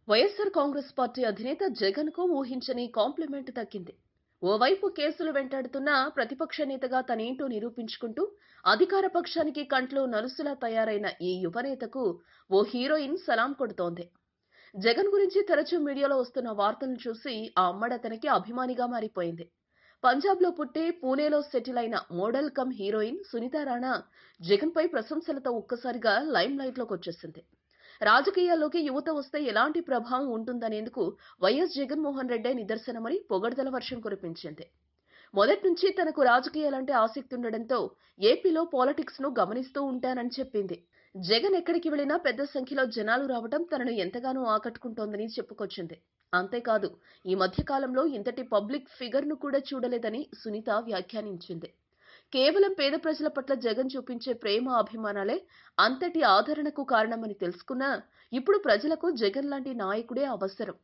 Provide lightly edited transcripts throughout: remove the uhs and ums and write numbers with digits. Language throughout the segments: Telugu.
వైఎస్సార్ కాంగ్రెస్ పార్టీ అధినేత జగన్ కు ఊహించని కాంప్లిమెంట్ దక్కింది. ఓవైపు కేసులు వెంటాడుతున్న ప్రతిపక్ష నేతగా తనేంటో నిరూపించుకుంటూ అధికార పక్షానికి కంట్లో నలుసులా తయారైన ఈ యువనేతకు ఓ హీరోయిన్ సలాం కొడుతోంది. జగన్ గురించి తరచూ మీడియాలో వస్తున్న వార్తలను చూసి ఆ అమ్మడతనికి అభిమానిగా మారిపోయింది. పంజాబ్ లో పుట్టి పూణేలో సెటిల్ అయిన model cum heroine Sunitha Rana Jagan పై ప్రశంసలతో ఒక్కసారిగా లైమ్ లైట్ లోకి వచ్చేసింది. రాజకీయాల్లోకి యువత వస్తే ఎలాంటి ప్రభావం ఉంటుందనేందుకు వైఎస్ జగన్మోహన్ రెడ్డే నిదర్శనమని పొగడ్తల వర్షం కురిపించింది. మొదటి నుంచి తనకు రాజకీయాలంటే ఆసక్తి ఉండడంతో ఏపీలో పాలిటిక్స్ ను గమనిస్తూ ఉంటానని చెప్పింది. జగన్ ఎక్కడికి వెళ్లినా పెద్ద సంఖ్యలో జనాలు రావడం తనను ఎంతగానో ఆకట్టుకుంటోందని చెప్పుకొచ్చింది. అంతేకాదు, ఈ మధ్య కాలంలో ఇంతటి పబ్లిక్ ఫిగర్ ను కూడా చూడలేదని సునీత వ్యాఖ్యానించింది. కేవలం పేద ప్రజల పట్ల జగన్ చూపించే ప్రేమ అభిమానాలే అంతటి ఆదరణకు కారణమని తెలుసుకున్నా ఇప్పుడు ప్రజలకు జగన్ లాంటి నాయకుడే అవసరం.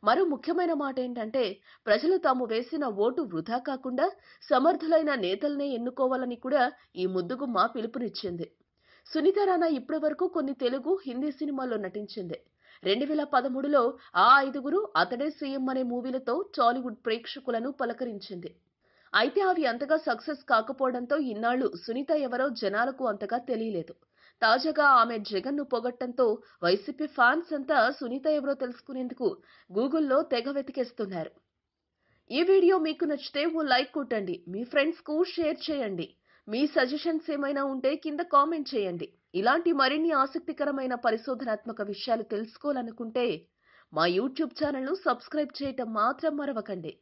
మరో ముఖ్యమైన మాట ఏంటంటే ప్రజలు తాము వేసిన ఓటు వృధా కాకుండా సమర్థులైన నేతల్నే ఎన్నుకోవాలని కూడా ఈ ముద్దుగుమ్మ పిలుపునిచ్చింది. సునీత రాణా ఇప్పటి వరకు కొన్ని తెలుగు, హిందీ సినిమాల్లో నటించింది. 2013లో ఆ ఐదుగురు, అతడే సీఎం అనే మూవీలతో టాలీవుడ్ ప్రేక్షకులను పలకరించింది. అయితే అవి అంతగా సక్సెస్ కాకపోవడంతో ఇన్నాళ్లు సునీత ఎవరో జనాలకు అంతగా తెలియలేదు. తాజాగా ఆమె జగన్ ను పొగట్టంతో వైసీపీ ఫ్యాన్స్ అంతా సునీత ఎవరో తెలుసుకునేందుకు గూగుల్లో తెగ వెతికేస్తున్నారు. ఈ వీడియో మీకు నచ్చితే ఓ లైక్ కొట్టండి, మీ ఫ్రెండ్స్ కు షేర్ చేయండి. మీ సజెషన్స్ ఏమైనా ఉంటే కింద కామెంట్ చేయండి. ఇలాంటి మరిన్ని ఆసక్తికరమైన పరిశోధనాత్మక విషయాలు తెలుసుకోవాలనుకుంటే మా యూట్యూబ్ ఛానల్ ను సబ్స్క్రైబ్ చేయటం మాత్రం మరవకండి.